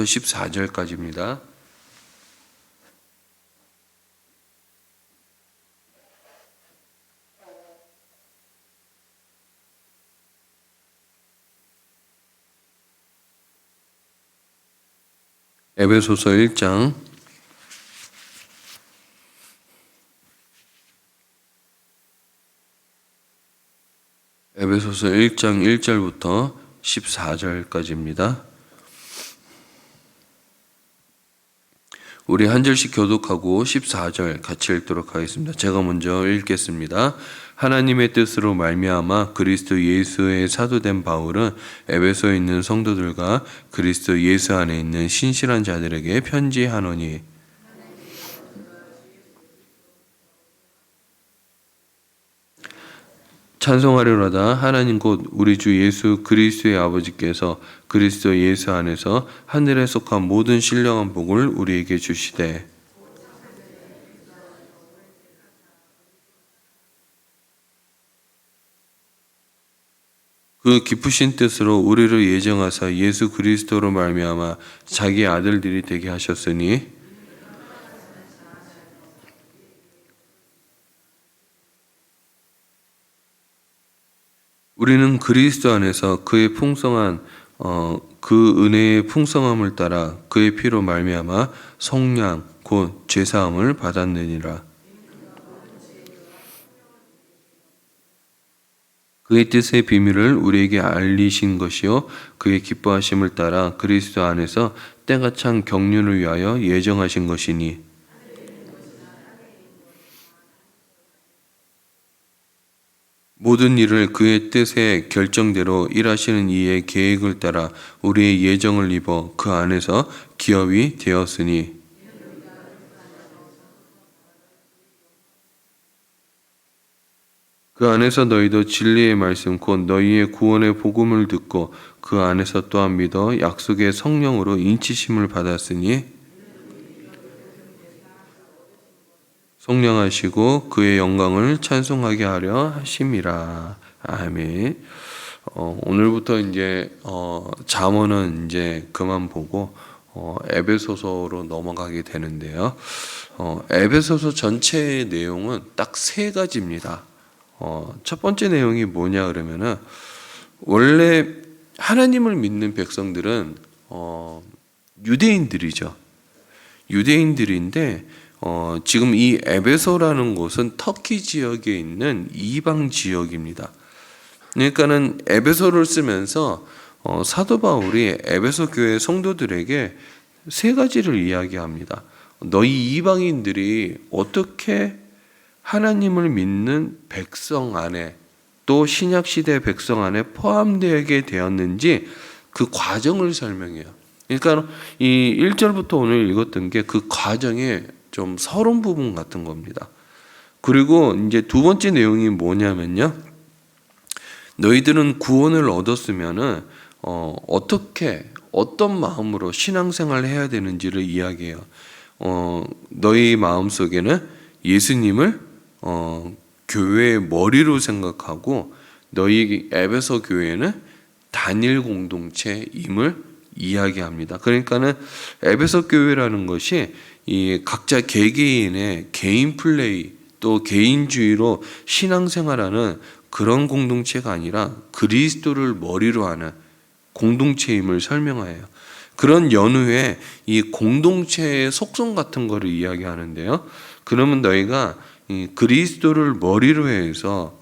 1절부터 14절까지입니다. 에베소서 1장 1절부터 14절까지입니다. 우리 한 절씩 교독하고 14절 같이 읽도록 하겠습니다. 제가 먼저 읽겠습니다. 하나님의 뜻으로 말미암아 그리스도 예수의 사도된 바울은 에베소에 있는 성도들과 그리스도 예수 안에 있는 신실한 자들에게 편지하노니 찬송하려다 하나님 곧 우리 주 예수 그리스도의 아버지께서 그리스도 예수 안에서 하늘에 속한 모든 신령한 복을 우리에게 주시되 그 기쁘신 뜻으로 우리를 예정하사 예수 그리스도로 말미암아 자기 아들들이 되게 하셨으니 우리는 그리스도 안에서 그의 풍성한 그 은혜의 풍성함을 따라 그의 피로 말미암아 속량 곧 죄사함을 받았느니라. 그의 뜻의 비밀을 우리에게 알리신 것이요 그의 기뻐하심을 따라 그리스도 안에서 때가 찬 경륜을 위하여 예정하신 것이니 모든 일을 그의 뜻의 결정대로 일하시는 이의 계획을 따라 우리의 예정을 입어 그 안에서 기업이 되었으니 그 안에서 너희도 진리의 말씀 곧 너희의 구원의 복음을 듣고 그 안에서 또한 믿어 약속의 성령으로 인치심을 받았으니 속량하시고 그의 영광을 찬송하게 하려 하심이라. 아멘. 오늘부터 이제 잠언은 이제 그만 보고 에베소서로 넘어가게 되는데요. 에베소서 전체의 내용은 딱 세 가지입니다. 첫 번째 내용이 뭐냐 그러면은 원래 하나님을 믿는 백성들은 유대인들이죠. 유대인들인데 지금 이 에베소라는 곳은 터키 지역에 있는 이방 지역입니다. 그러니까는 에베소를 쓰면서 사도 바울이 에베소 교회 성도들에게 세 가지를 이야기합니다. 너희 이방인들이 어떻게 하나님을 믿는 백성 안에 또 신약시대 백성 안에 포함되게 되었는지 그 과정을 설명해요. 그러니까 이 1절부터 오늘 읽었던 게 그 과정에 좀 서론 부분 같은 겁니다. 그리고 이제 두 번째 내용이 뭐냐면요. 너희들은 구원을 얻었으면은 어떻게 어떤 마음으로 신앙생활을 해야 되는지를 이야기해요. 너희 마음 속에는 예수님을 교회의 머리로 생각하고 너희 에베소 교회는 단일 공동체임을 이야기합니다. 그러니까는 에베소 교회라는 것이 이 각자 개개인의 개인 플레이 또 개인주의로 신앙생활하는 그런 공동체가 아니라 그리스도를 머리로 하는 공동체임을 설명해요. 그런 연후에 이 공동체의 속성 같은 거를 이야기하는데요. 그러면 너희가 이 그리스도를 머리로 해서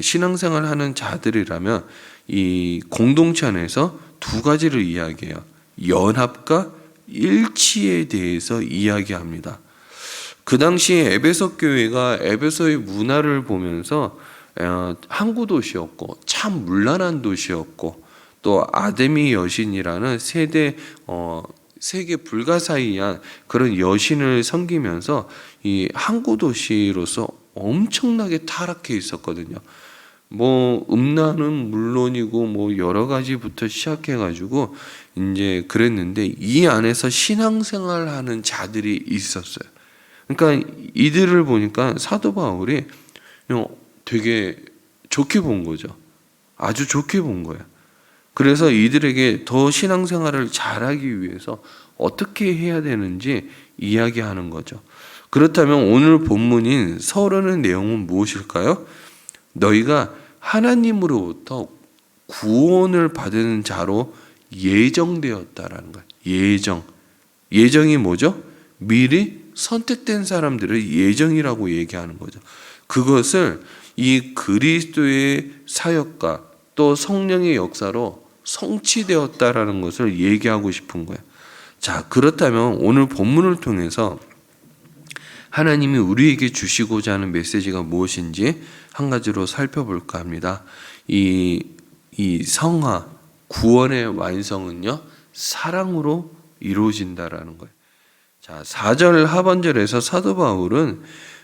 신앙생활 하는 자들이라면 이 공동체 안에서 두 가지를 이야기해요. 연합과 일치에 대해서 이야기합니다. 그 당시에 에베소 교회가 에베소의 문화를 보면서 항구 도시였고 참 문란한 도시였고 또 아데미 여신이라는 세계 불가사의한 그런 여신을 섬기면서 이 항구 도시로서 엄청나게 타락해 있었거든요. 뭐 음란은 물론이고 뭐 여러 가지부터 시작해가지고 이제 그랬는데 이 안에서 신앙생활하는 자들이 있었어요. 그러니까 이들을 보니까 사도 바울이 되게 좋게 본 거죠. 아주 좋게 본 거예요. 그래서 이들에게 더 신앙생활을 잘하기 위해서 어떻게 해야 되는지 이야기하는 거죠. 그렇다면 오늘 본문인 서론의 내용은 무엇일까요? 너희가 하나님으로부터 구원을 받은 자로 예정되었다라는 거예요. 예정이 뭐죠? 미리 선택된 사람들을 예정이라고 얘기하는 거죠. 그것을 이 그리스도의 사역과 또 성령의 역사로 성취되었다라는 것을 얘기하고 싶은 거예요. 자, 그렇다면 오늘 본문을 통해서 하나님이 우리에게 주시고자 하는 메시지가 무엇인지 한 가지로 살펴볼까 합니다. 이 성화, 구원의 완성은요, 사랑으로 이루어진다라는 거예요. 자, 4절 하반절에서 사도 바울은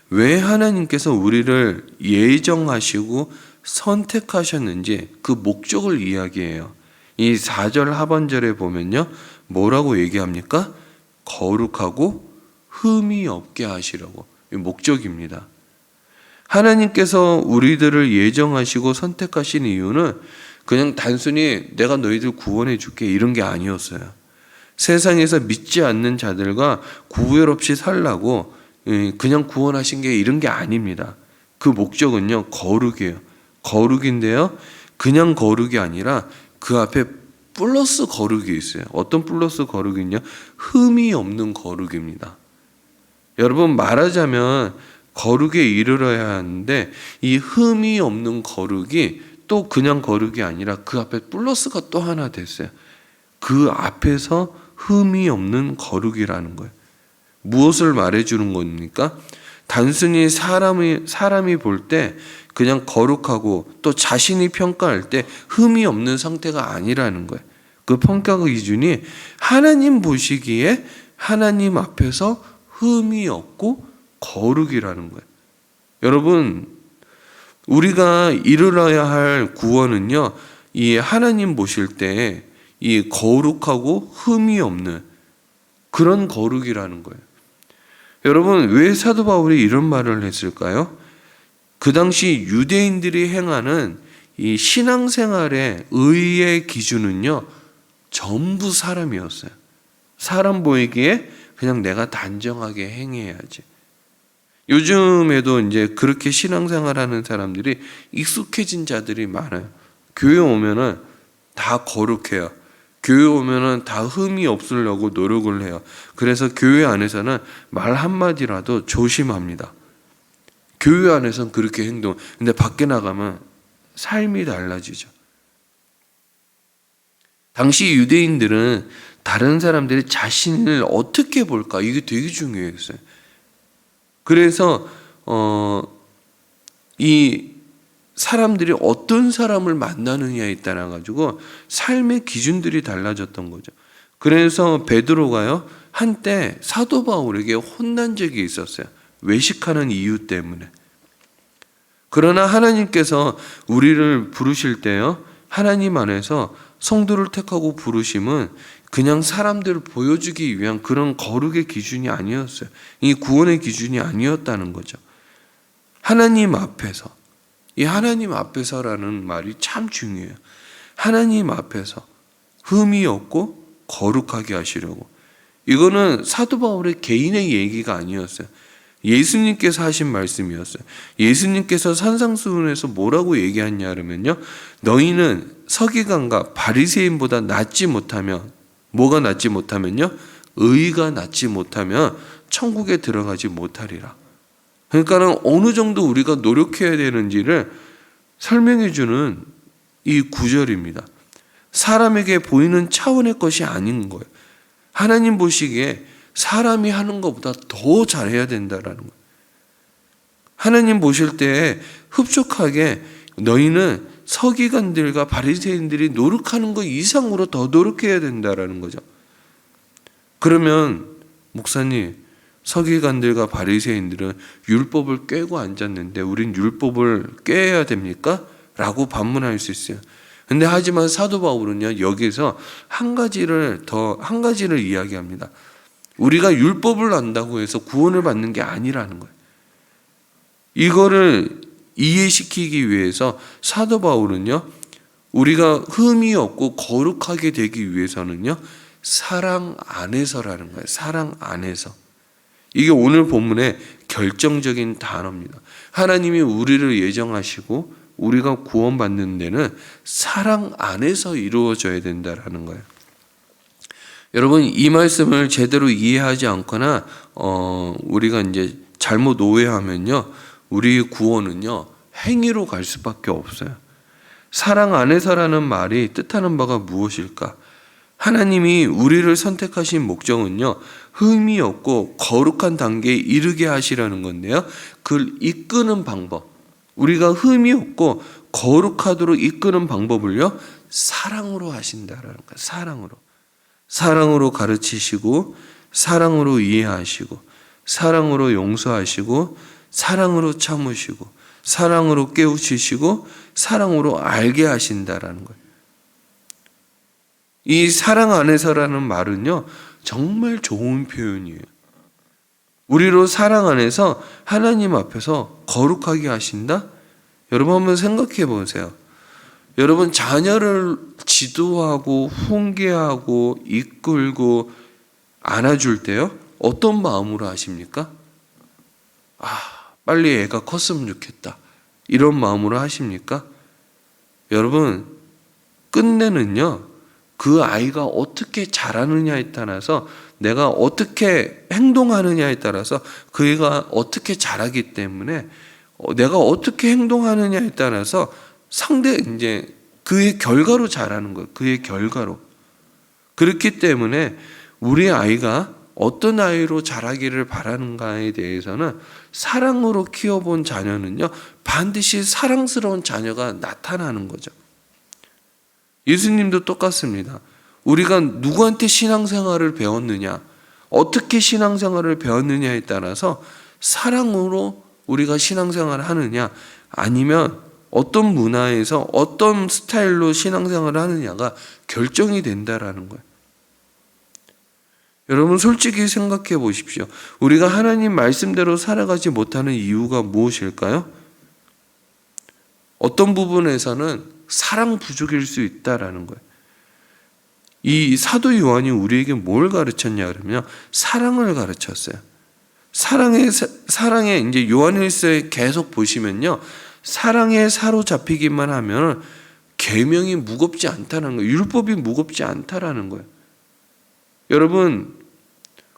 왜 하나님께서 우리를 예정하시고 선택하셨는지 그 목적을 이야기해요. 이 4절 하반절에 보면요, 뭐라고 얘기합니까? 거룩하고 흠이 없게 하시려고. 이 목적입니다. 하나님께서 우리들을 예정하시고 선택하신 이유는 그냥 단순히 내가 너희들 구원해 줄게 이런 게 아니었어요. 세상에서 믿지 않는 자들과 구별 없이 살라고 그냥 구원하신 게 이런 게 아닙니다. 그 목적은요, 거룩이에요. 거룩인데요, 그냥 거룩이 아니라 그 앞에 플러스 거룩이 있어요. 어떤 플러스 거룩이냐? 흠이 없는 거룩입니다. 여러분, 말하자면 거룩에 이르러야 하는데 이 흠이 없는 거룩이 또 그냥 거룩이 아니라 그 앞에 플러스가 또 하나 됐어요. 그 앞에서 흠이 없는 거룩이라는 거예요. 무엇을 말해주는 겁니까? 단순히 사람이 볼 때 그냥 거룩하고 또 자신이 평가할 때 흠이 없는 상태가 아니라는 거예요. 그 평가 기준이 하나님 보시기에 하나님 앞에서 흠이 없고 거룩이라는 거예요. 여러분, 우리가 이루어야 할 구원은요, 이 하나님 보실 때 이 거룩하고 흠이 없는 그런 거룩이라는 거예요. 여러분, 왜 사도 바울이 이런 말을 했을까요? 그 당시 유대인들이 행하는 이 신앙생활의 의의 기준은요, 전부 사람이었어요. 사람 보이기에 그냥 내가 단정하게 행해야지. 요즘에도 이제 그렇게 신앙생활하는 사람들이 익숙해진 자들이 많아요. 교회 오면은 다 거룩해요. 교회 오면은 다 흠이 없으려고 노력을 해요. 그래서 교회 안에서는 말 한마디라도 조심합니다. 교회 안에서는 그렇게 행동. 근데 밖에 나가면 삶이 달라지죠. 당시 유대인들은 다른 사람들이 자신을 어떻게 볼까? 이게 되게 중요했어요. 그래서 이 사람들이 어떤 사람을 만나느냐에 따라 가지고 삶의 기준들이 달라졌던 거죠. 그래서 베드로가요, 한때 사도 바울에게 혼난 적이 있었어요. 외식하는 이유 때문에. 그러나 하나님께서 우리를 부르실 때요, 하나님 안에서 성도를 택하고 부르심은 그냥 사람들을 보여주기 위한 그런 거룩의 기준이 아니었어요. 이 구원의 기준이 아니었다는 거죠. 하나님 앞에서, 이 하나님 앞에서라는 말이 참 중요해요. 하나님 앞에서 흠이 없고 거룩하게 하시려고. 이거는 사도 바울의 개인의 얘기가 아니었어요. 예수님께서 하신 말씀이었어요. 예수님께서 산상수훈에서 뭐라고 얘기했냐 그러면요, 너희는 서기관과 바리새인보다 낫지 못하면, 뭐가 낫지 못하면요, 의가 낫지 못하면 천국에 들어가지 못하리라. 그러니까는 어느 정도 우리가 노력해야 되는지를 설명해 주는 이 구절입니다. 사람에게 보이는 차원의 것이 아닌 거예요. 하나님 보시기에 사람이 하는 것보다 더 잘해야 된다라는 거예요. 하나님 보실 때 흡족하게 너희는 서기관들과 바리새인들이 노력하는 것 이상으로 더 노력해야 된다라는 거죠. 그러면 목사님, 서기관들과 바리새인들은 율법을 꿰고 앉았는데 우린 율법을 꿰야 됩니까? 라고 반문할 수 있어요. 근데 하지만 사도 바울은요, 여기서 한 가지를 이야기합니다. 우리가 율법을 안다고 해서 구원을 받는 게 아니라는 거예요. 이거를 이해시키기 위해서 사도 바울은요, 우리가 흠이 없고 거룩하게 되기 위해서는요, 사랑 안에서라는 거예요. 사랑 안에서. 이게 오늘 본문의 결정적인 단어입니다. 하나님이 우리를 예정하시고 우리가 구원받는 데는 사랑 안에서 이루어져야 된다라는 거예요. 여러분, 이 말씀을 제대로 이해하지 않거나 우리가 이제 잘못 오해하면요, 우리의 구원은요 행위로 갈 수밖에 없어요. 사랑 안에서라는 말이 뜻하는 바가 무엇일까? 하나님이 우리를 선택하신 목적은요, 흠이 없고 거룩한 단계에 이르게 하시라는 건데요, 그걸 이끄는 방법, 우리가 흠이 없고 거룩하도록 이끄는 방법을요, 사랑으로 하신다라는 거예요. 사랑으로 가르치시고, 사랑으로 이해하시고, 사랑으로 용서하시고, 사랑으로 참으시고, 사랑으로 깨우치시고, 사랑으로 알게 하신다라는 거예요. 이 사랑 안에서라는 말은요, 정말 좋은 표현이에요. 우리로 사랑 안에서 하나님 앞에서 거룩하게 하신다? 여러분 한번 생각해 보세요. 여러분, 자녀를 지도하고 훈계하고 이끌고 안아줄 때요, 어떤 마음으로 하십니까? 빨리 애가 컸으면 좋겠다, 이런 마음으로 하십니까? 여러분, 끝내는요, 그 아이가 어떻게 자라느냐에 따라서, 내가 어떻게 행동하느냐에 따라서 그 애가 어떻게 자라기 때문에, 내가 어떻게 행동하느냐에 따라서 이제 그의 결과로 자라는 거예요. 그의 결과로. 그렇기 때문에 우리 아이가 어떤 아이로 자라기를 바라는가에 대해서는, 사랑으로 키워본 자녀는요, 반드시 사랑스러운 자녀가 나타나는 거죠. 예수님도 똑같습니다. 우리가 누구한테 신앙생활을 배웠느냐, 어떻게 신앙생활을 배웠느냐에 따라서 사랑으로 우리가 신앙생활을 하느냐, 아니면 어떤 문화에서 어떤 스타일로 신앙생활을 하느냐가 결정이 된다라는 거예요. 여러분, 솔직히 생각해 보십시오. 우리가 하나님 말씀대로 살아가지 못하는 이유가 무엇일까요? 어떤 부분에서는 사랑 부족일 수 있다라는 거예요. 이 사도 요한이 우리에게 뭘 가르쳤냐 그러면 사랑을 가르쳤어요. 사랑에 이제 요한일서에 계속 보시면요, 사랑에 사로잡히기만 하면 계명이 무겁지 않다는 거예요. 율법이 무겁지 않다라는 거예요. 여러분,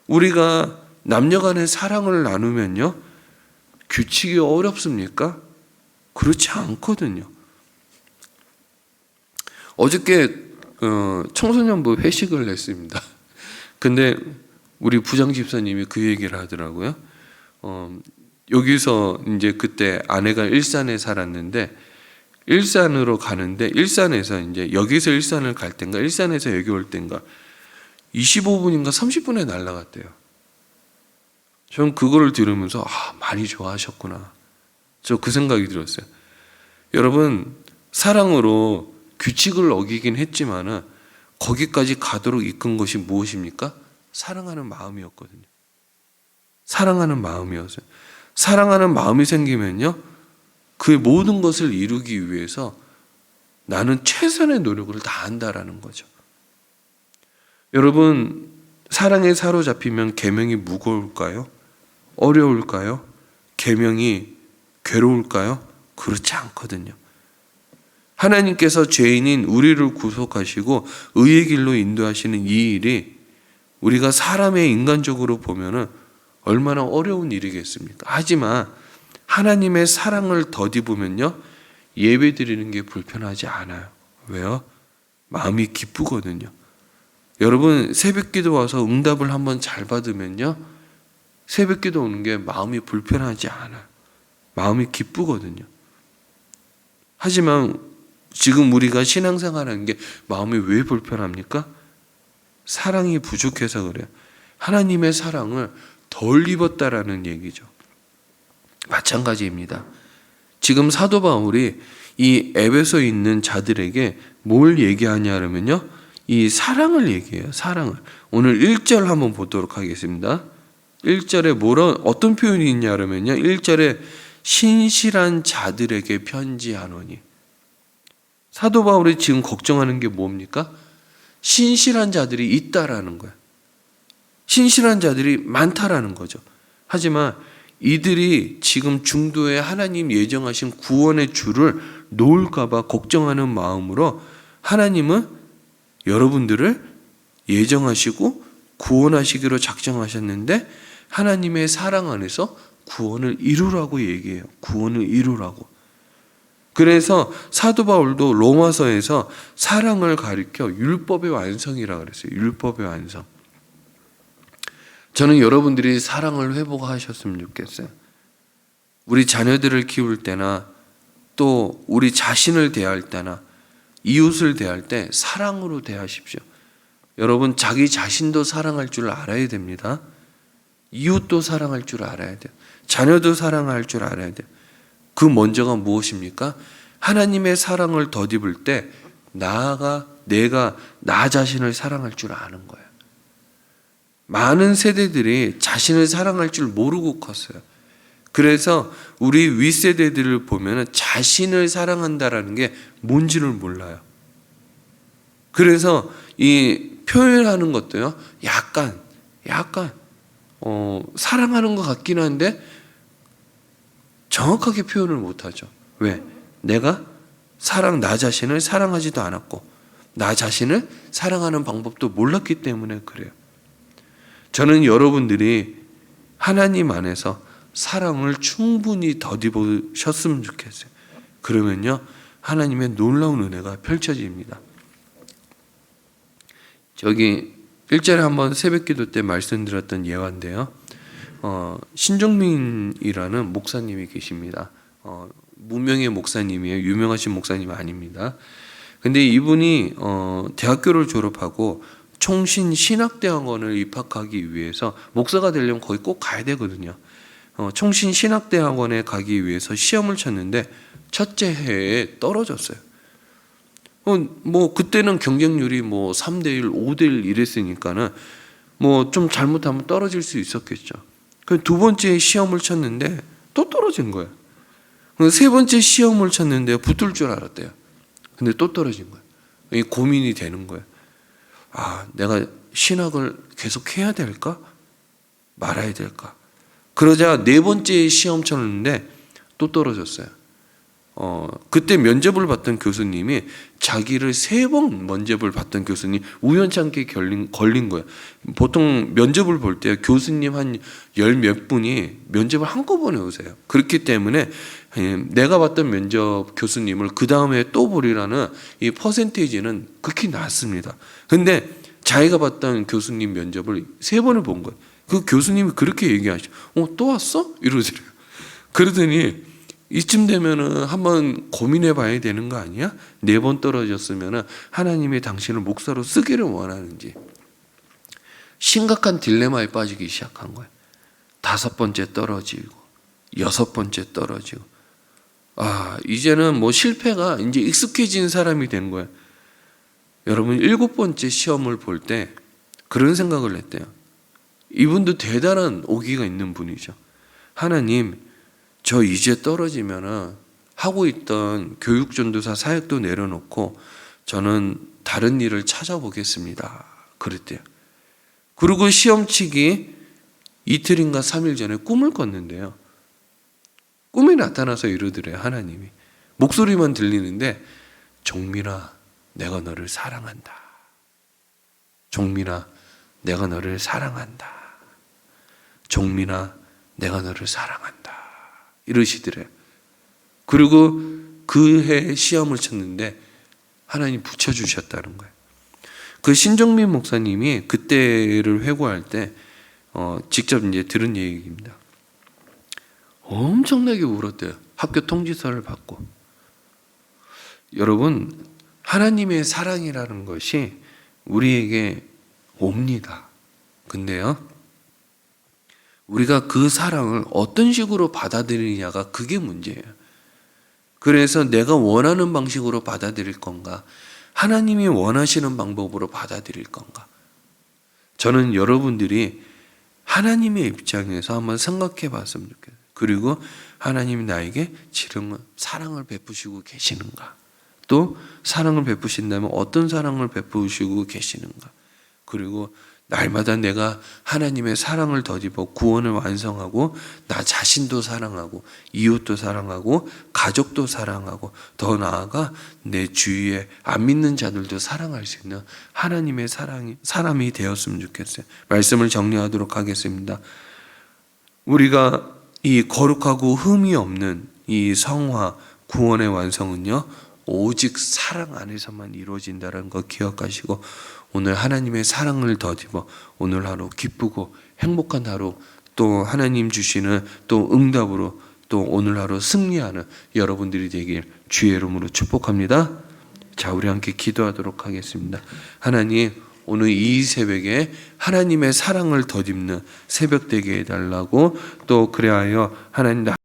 우리가 남녀간의 사랑을 나누면요, 규칙이 어렵습니까? 그렇지 않거든요. 어저께 청소년부 회식을 했습니다. 근데 우리 부장 집사님이 그 얘기를 하더라고요. 여기서 이제 그때 아내가 일산에 살았는데, 일산으로 가는데, 일산에서 이제 여기서 일산을 갈 땐가, 일산에서 여기 올 땐가 25분인가 30분에 날아갔대요. 전 그거를 들으면서 많이 좋아하셨구나, 저 그 생각이 들었어요. 여러분, 사랑으로 규칙을 어기긴 했지만은 거기까지 가도록 이끈 것이 무엇입니까? 사랑하는 마음이었거든요. 사랑하는 마음이었어요. 사랑하는 마음이 생기면요, 그의 모든 것을 이루기 위해서 나는 최선의 노력을 다한다라는 거죠. 여러분, 사랑에 사로잡히면 계명이 무거울까요? 어려울까요? 계명이 괴로울까요? 그렇지 않거든요. 하나님께서 죄인인 우리를 구속하시고 의의 길로 인도하시는 이 일이 우리가 사람의 인간적으로 보면은 얼마나 어려운 일이겠습니까? 하지만 하나님의 사랑을 더디보면요, 예배 드리는 게 불편하지 않아요. 왜요? 마음이 기쁘거든요. 여러분, 새벽기도 와서 응답을 한번 잘 받으면요, 새벽기도 오는 게 마음이 불편하지 않아요. 마음이 기쁘거든요. 하지만 지금 우리가 신앙생활하는 게 마음이 왜 불편합니까? 사랑이 부족해서 그래요. 하나님의 사랑을 덜 입었다라는 얘기죠. 마찬가지입니다. 지금 사도 바울이 이 에베소에 있는 자들에게 뭘 얘기하냐 그러면요, 이 사랑을 얘기해요. 사랑을. 오늘 1절 한번 보도록 하겠습니다. 1절에 어떤 표현이 있냐 그러면요, 1절에 신실한 자들에게 편지하노니. 사도 바울이 지금 걱정하는 게 뭡니까? 신실한 자들이 있다라는 거예요. 신실한 자들이 많다라는 거죠. 하지만 이들이 지금 중도에 하나님 예정하신 구원의 줄을 놓을까 봐 걱정하는 마음으로 하나님은 여러분들을 예정하시고 구원하시기로 작정하셨는데 하나님의 사랑 안에서 구원을 이루라고 얘기해요. 구원을 이루라고. 그래서 사도 바울도 로마서에서 사랑을 가리켜 율법의 완성이라고 그랬어요. 율법의 완성. 저는 여러분들이 사랑을 회복하셨으면 좋겠어요. 우리 자녀들을 키울 때나 또 우리 자신을 대할 때나 이웃을 대할 때 사랑으로 대하십시오. 여러분 자기 자신도 사랑할 줄 알아야 됩니다. 이웃도 사랑할 줄 알아야 돼요. 자녀도 사랑할 줄 알아야 돼요. 그 먼저가 무엇입니까? 하나님의 사랑을 덧입을 때 나아가 내가 나 자신을 사랑할 줄 아는 거예요. 많은 세대들이 자신을 사랑할 줄 모르고 컸어요. 그래서 우리 윗세대들을 보면 자신을 사랑한다라는 게 뭔지를 몰라요. 그래서 이 표현하는 것도요, 약간 사랑하는 것 같긴 한데 정확하게 표현을 못하죠. 왜? 내가 나 자신을 사랑하지도 않았고 나 자신을 사랑하는 방법도 몰랐기 때문에 그래요. 저는 여러분들이 하나님 안에서 사랑을 충분히 덧입으셨으면 좋겠어요. 그러면요, 하나님의 놀라운 은혜가 펼쳐집니다. 저기 1절에 한번 새벽기도 때 말씀드렸던 예화인데요. 신종민이라는 목사님이 계십니다. 무명의 목사님이에요. 유명하신 목사님 아닙니다. 근데 이분이 대학교를 졸업하고 총신 신학대학원을 입학하기 위해서 목사가 되려면 거기 꼭 가야 되거든요. 총신 신학대학원에 가기 위해서 시험을 쳤는데 첫째 해에 떨어졌어요. 뭐 그때는 경쟁률이 뭐 3대1, 5대1 이랬으니까는 뭐 좀 잘못하면 떨어질 수 있었겠죠. 두 번째 시험을 쳤는데 또 떨어진 거예요. 세 번째 시험을 쳤는데 붙을 줄 알았대요. 근데 또 떨어진 거예요. 고민이 되는 거예요. 내가 신학을 계속 해야 될까? 말아야 될까? 그러자 네 번째 시험 쳤는데 또 떨어졌어요. 그때 면접을 봤던 교수님이 자기를 3번 면접을 봤던 교수님 우연찮게 걸린 거예요. 보통 면접을 볼 때 교수님 한 10몇 분이 면접을 한꺼번에 오세요. 그렇기 때문에 내가 봤던 면접 교수님을 그 다음에 또 보리라는 이 퍼센테이지는 극히 낮습니다. 근데 자기가 봤던 교수님 면접을 3번을 본 거예요. 그 교수님이 그렇게 얘기하시죠. 또 왔어? 이러더래요. 그러더니 이쯤 되면은 한번 고민해 봐야 되는 거 아니야? 4번 떨어졌으면은 하나님이 당신을 목사로 쓰기를 원하는지. 심각한 딜레마에 빠지기 시작한 거예요. 5번째 떨어지고 6번째 떨어지고. 이제는 뭐 실패가 이제 익숙해진 사람이 된 거예요. 여러분 7번째 시험을 볼 때 그런 생각을 했대요. 이분도 대단한 오기가 있는 분이죠. 하나님, 저 이제 떨어지면은 하고 있던 교육전도사 사역도 내려놓고 저는 다른 일을 찾아보겠습니다. 그랬대요. 그리고 시험 치기 이틀인가 3일 전에 꿈을 꿨는데요. 꿈에 나타나서 이러더래요. 하나님이. 목소리만 들리는데 종민아, 내가 너를 사랑한다. 종민아, 내가 너를 사랑한다. 종민아, 내가 너를 사랑한다. 이러시더래요. 그리고 그 해 시험을 쳤는데 하나님 붙여주셨다는 거예요. 그 신종민 목사님이 그때를 회고할 때 직접 이제 들은 얘기입니다. 엄청나게 울었대요. 학교 통지서를 받고. 여러분, 하나님의 사랑이라는 것이 우리에게 옵니다. 근데요, 우리가 그 사랑을 어떤 식으로 받아들이냐가 그게 문제예요. 그래서 내가 원하는 방식으로 받아들일 건가? 하나님이 원하시는 방법으로 받아들일 건가? 저는 여러분들이 하나님의 입장에서 한번 생각해 봤으면 좋겠어요. 그리고 하나님이 나에게 지금 사랑을 베푸시고 계시는가? 또 사랑을 베푸신다면 어떤 사랑을 베푸시고 계시는가? 그리고 날마다 내가 하나님의 사랑을 덧입어 구원을 완성하고 나 자신도 사랑하고 이웃도 사랑하고 가족도 사랑하고 더 나아가 내 주위에 안 믿는 자들도 사랑할 수 있는 하나님의 사람이 되었으면 좋겠어요. 말씀을 정리하도록 하겠습니다. 우리가 이 거룩하고 흠이 없는 이 성화 구원의 완성은요, 오직 사랑 안에서만 이루어진다는 거 기억하시고 오늘 하나님의 사랑을 덧입어 오늘 하루 기쁘고 행복한 하루, 또 하나님 주시는 또 응답으로 또 오늘 하루 승리하는 여러분들이 되길 주의 이름으로 축복합니다. 자, 우리 함께 기도하도록 하겠습니다. 하나님, 오늘 이 새벽에 하나님의 사랑을 덧입는 새벽 되게 해달라고, 또 그래하여 하나님